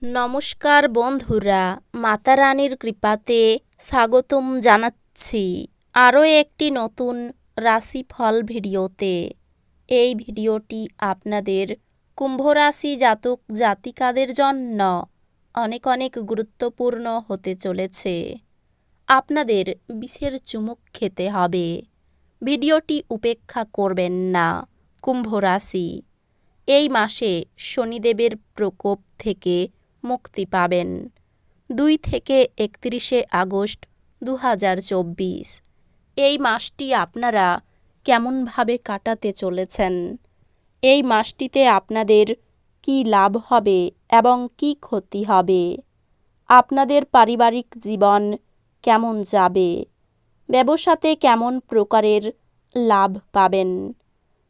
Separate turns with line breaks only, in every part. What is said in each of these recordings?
নমস্কার বন্ধুরা, মাতা রানীর কৃপাতে স্বাগতম জানাচ্ছি আরও একটি নতুন রাশিফল ভিডিওতে। এই ভিডিওটি আপনাদের কুম্ভ রাশি জাতক জাতিকাদের জন্য অনেক অনেক গুরুত্বপূর্ণ হতে চলেছে। আপনাদের বিশেষ চুমুক খেতে হবে, ভিডিওটি উপেক্ষা করবেন না। কুম্ভ রাশি, এই মাসে শনিদেবের প্রকোপ থেকে মুক্তি পাবেন। 2 থেকে 31শে আগস্ট 2024। এই মাসটি আপনারা কেমনভাবে কাটাতে চলেছেন? এই মাসটিতে আপনাদের কি লাভ হবে এবং কি ক্ষতি হবে? আপনাদের পারিবারিক জীবন কেমন যাবে? ব্যবসাতে কেমন প্রকারের লাভ পাবেন?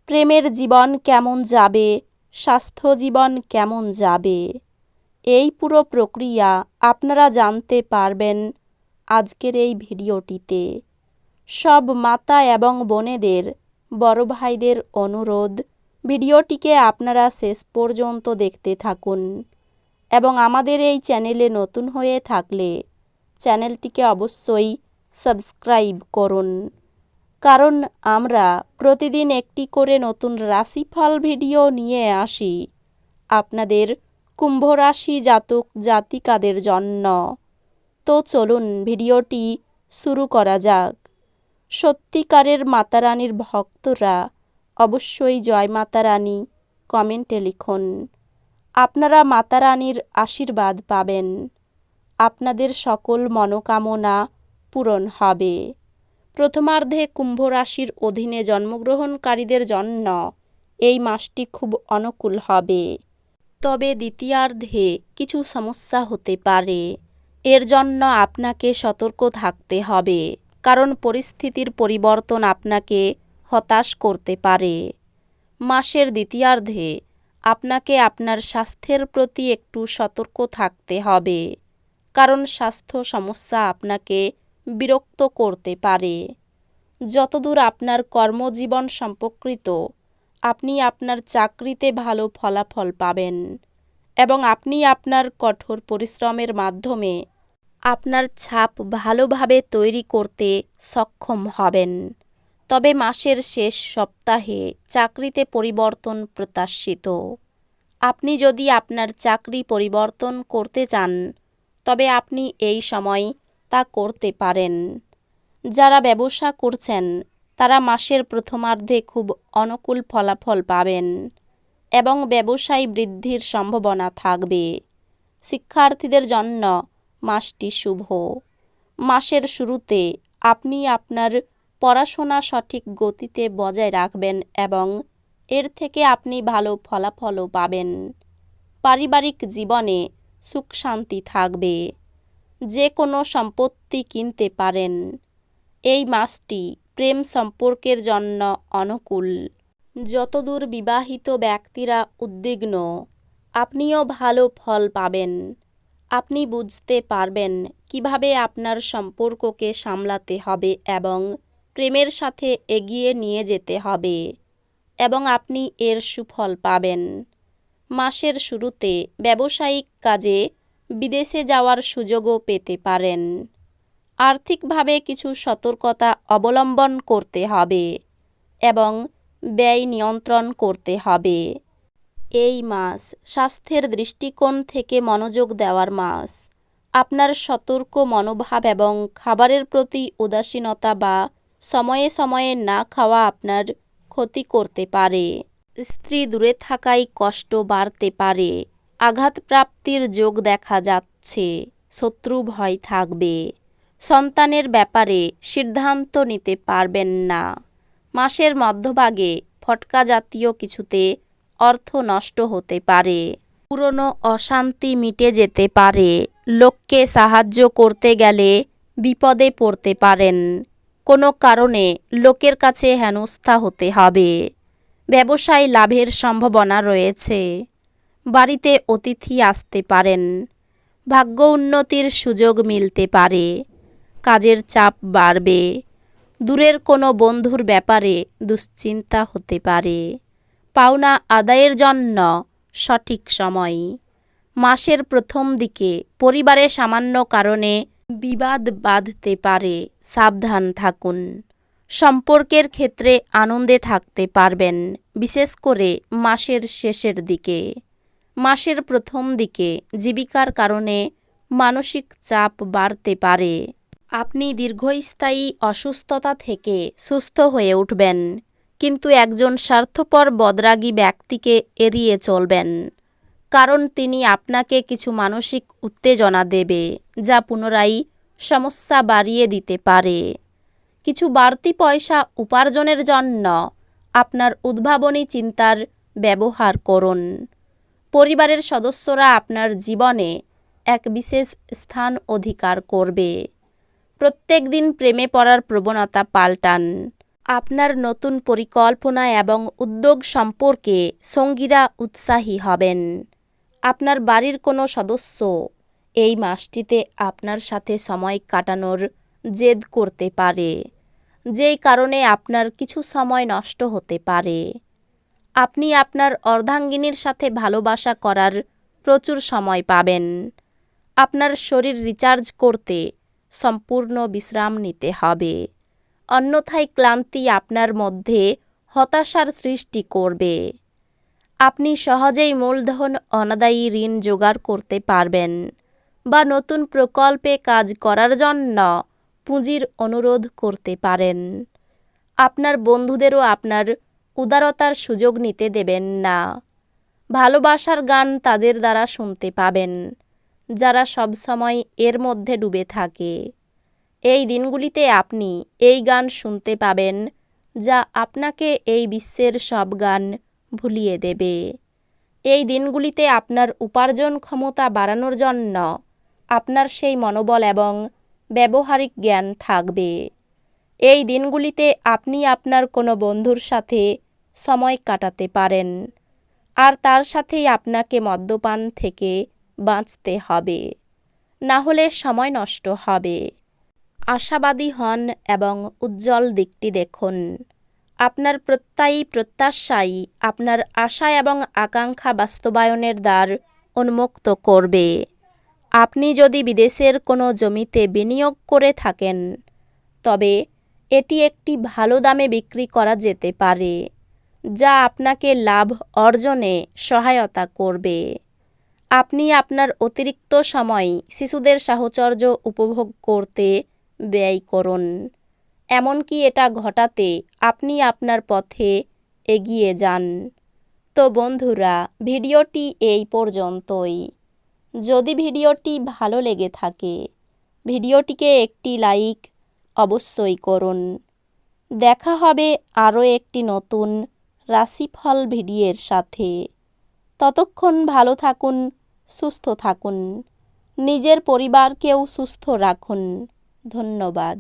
প্রেমের জীবন কেমন যাবে? স্বাস্থ্য জীবন কেমন যাবে? এই পুরো প্রক্রিয়া আপনারা জানতে পারবেন আজকের এই ভিডিওটিতে। সব মাতা এবং বোনেদের, বড় ভাইদের অনুরোধ, ভিডিওটিকে আপনারা শেষ পর্যন্ত দেখতে থাকুন এবং আমাদের এই চ্যানেলে নতুন হয়ে থাকলে চ্যানেলটিকে অবশ্যই সাবস্ক্রাইব করুন, কারণ আমরা প্রতিদিন একটি করে নতুন রাশিফল ভিডিও নিয়ে আসি আপনাদের কুম্ভ রাশি জাতক জাতিকাদের জন্য। তো চলুন ভিডিওটি শুরু করা যাক। সত্যিকারের মাতারানীর ভক্তরা অবশ্যই জয় মাতা রানী কমেন্টে লিখুন। আপনারা মাতারানীর আশীর্বাদ পাবেন, আপনাদের সকল মনোকামনা পূরণ হবে। প্রথমার্ধে কুম্ভ রাশির অধীনে জন্মগ্রহণকারীদের জন্য এই মাসটি খুব অনুকূল হবে, তবে দ্বিতীয়ার্ধে কিছু সমস্যা হতে পারে। এর জন্য আপনাকে সতর্ক থাকতে হবে, কারণ পরিস্থিতির পরিবর্তন আপনাকে হতাশ করতে পারে। মাসের দ্বিতীয়ার্ধে আপনাকে আপনার স্বাস্থ্যের প্রতি একটু সতর্ক থাকতে হবে, কারণ স্বাস্থ্য সমস্যা আপনাকে বিরক্ত করতে পারে। যতদূর আপনার কর্মজীবন সম্পর্কিত, আপনি আপনার চাকরিতে ভালো ফলাফল পাবেন এবং আপনি আপনার কঠোর পরিশ্রমের মাধ্যমে আপনার ছাপ ভালোভাবে তৈরি করতে সক্ষম হবেন। তবে মাসের শেষ সপ্তাহে চাকরিতে পরিবর্তন প্রত্যাশিত। আপনি যদি আপনার চাকরি পরিবর্তন করতে চান, তবে আপনি এই সময় তা করতে পারেন। যারা ব্যবসা করছেন তারা মাসের প্রথমার্ধে খুব অনুকূল ফলাফল পাবেন এবং ব্যবসায় বৃদ্ধির সম্ভাবনা থাকবে। শিক্ষার্থীদের জন্য মাসটি শুভ। মাসের শুরুতে আপনি আপনার পড়াশোনা সঠিক গতিতে বজায় রাখবেন এবং এর থেকে আপনি ভালো ফলাফলও পাবেন। পারিবারিক জীবনে সুখ শান্তি থাকবে। যে কোনো সম্পত্তি কিনতে পারেন। এই মাসটি প্রেম সম্পর্কের জন্য অনুকূল। যতদূর বিবাহিত ব্যক্তিরা উদ্বিগ্ন, আপনিও ভালো ফল পাবেন। আপনি বুঝতে পারবেন কিভাবে আপনার সম্পর্ককে সামলাতে হবে এবং প্রেমের সাথে এগিয়ে নিয়ে যেতে হবে, এবং আপনি এর সুফল পাবেন। মাসের শুরুতে ব্যবসায়িক কাজে বিদেশে যাওয়ার সুযোগও পেতে পারেন। আর্থিকভাবে কিছু সতর্কতা অবলম্বন করতে হবে এবং ব্যয় নিয়ন্ত্রণ করতে হবে। এই মাস স্বাস্থ্যের দৃষ্টিকোণ থেকে মনোযোগ দেওয়ার মাস। আপনার সতর্ক মনোভাব এবং খাবারের প্রতি উদাসীনতা বা সময়ে সময়ে না খাওয়া আপনার ক্ষতি করতে পারে। স্ত্রী দূরে থাকায় কষ্ট বাড়তে পারে। আঘাতপ্রাপ্তির যোগ দেখা যাচ্ছে। শত্রু ভয় থাকবে। সন্তানের ব্যাপারে সিদ্ধান্ত নিতে পারবেন না। মাসের মধ্যভাগে ফটকা জাতীয় কিছুতে অর্থ নষ্ট হতে পারে। পুরনো অশান্তি মিটে যেতে পারে। লোককে সাহায্য করতে গেলে বিপদে পড়তে পারেন। কোনো কারণে লোকের কাছে হেনস্থা হতে হবে। ব্যবসায় লাভের সম্ভাবনা রয়েছে। বাড়িতে অতিথি আসতে পারেন। ভাগ্য উন্নতির সুযোগ মিলতে পারে। কাজের চাপ বাড়বে। দূরের কোনো বন্ধুর ব্যাপারে দুশ্চিন্তা হতে পারে। পাওনা আদায়ের জন্য সঠিক সময়। মাসের প্রথম দিকে পরিবারে সামান্য কারণে বিবাদ বাধতে পারে, সাবধান থাকুন। সম্পর্কের ক্ষেত্রে আনন্দে থাকতে পারবেন, বিশেষ করে মাসের শেষের দিকে। মাসের প্রথম দিকে জীবিকার কারণে মানসিক চাপ বাড়তে পারে। আপনি দীর্ঘস্থায়ী অসুস্থতা থেকে সুস্থ হয়ে উঠবেন, কিন্তু একজন স্বার্থপর বদরাগী ব্যক্তিকে এড়িয়ে চলবেন, কারণ তিনি আপনাকে কিছু মানসিক উত্তেজনা দেবে যা পুনরায় সমস্যা বাড়িয়ে দিতে পারে। কিছু বাড়তি পয়সা উপার্জনের জন্য আপনার উদ্ভাবনী চিন্তার ব্যবহার করুন। পরিবারের সদস্যরা আপনার জীবনে এক বিশেষ স্থান অধিকার করবে। প্রত্যেক দিন প্রেমে পড়ার প্রবণতা পাল্টান। আপনার নতুন পরিকল্পনা এবং উদ্যোগ সম্পর্কে সঙ্গীরা উৎসাহী হবেন। আপনার বাড়ির কোনো সদস্য এই মাসটিতে আপনার সাথে সময় কাটানোর জেদ করতে পারে, যেই কারণে আপনার কিছু সময় নষ্ট হতে পারে। আপনি আপনার অর্ধাঙ্গিনীর সাথে ভালোবাসা করার প্রচুর সময় পাবেন। আপনার শরীর রিচার্জ করতে সম্পূর্ণ বিশ্রাম নিতে হবে, অন্যথায় ক্লান্তি আপনার মধ্যে হতাশার সৃষ্টি করবে। আপনি সহজেই মূলধন অনাদায়ী ঋণ জোগাড় করতে পারবেন বা নতুন প্রকল্পে কাজ করার জন্য পুঁজির অনুরোধ করতে পারেন। আপনার বন্ধুদেরও আপনার উদারতার সুযোগ নিতে দেবেন না। ভালোবাসার গান তাদের দ্বারা শুনতে পাবেন যারা সবসময় এর মধ্যে ডুবে থাকে। এই দিনগুলিতে আপনি এই গান শুনতে পাবেন যা আপনাকে এই বিশ্বের সব গান ভুলিয়ে দেবে। এই দিনগুলিতে আপনার উপার্জন ক্ষমতা বাড়ানোর জন্য আপনার সেই মনোবল এবং ব্যবহারিক জ্ঞান থাকবে। এই দিনগুলিতে আপনি আপনার কোনো বন্ধুর সাথে সময় কাটাতে পারেন, আর তার সাথেই আপনাকে মদ্যপান থেকে বাঁচতে হবে, না হলে সময় নষ্ট হবে। আশাবাদী হন এবং উজ্জ্বল দিকটি দেখুন। আপনার প্রত্যাশাই আপনার আশা এবং আকাঙ্ক্ষা বাস্তবায়নের দ্বার উন্মুক্ত করবে। আপনি যদি বিদেশের কোনো জমিতে বিনিয়োগ করে থাকেন, তবে এটি একটি ভালো দামে বিক্রি করা যেতে পারে, যা আপনাকে লাভ অর্জনে সহায়তা করবে। আপনি আপনার অতিরিক্ত সময় শিশুদের সাহচর্য উপভোগ করতে ব্যয় করুন, এমনকি এটা ঘটাতে আপনি আপনার পথে এগিয়ে যান। তো বন্ধুরা, ভিডিওটি এই পর্যন্তই। যদি ভিডিওটি ভালো লেগে থাকে, ভিডিওটিকে একটি লাইক অবশ্যই করুন। দেখা হবে আরও একটি নতুন রাশিফল ভিডিওর সাথে। ততক্ষণ ভালো থাকুন, সুস্থ থাকুন, নিজের পরিবারকেও সুস্থ রাখুন। ধন্যবাদ।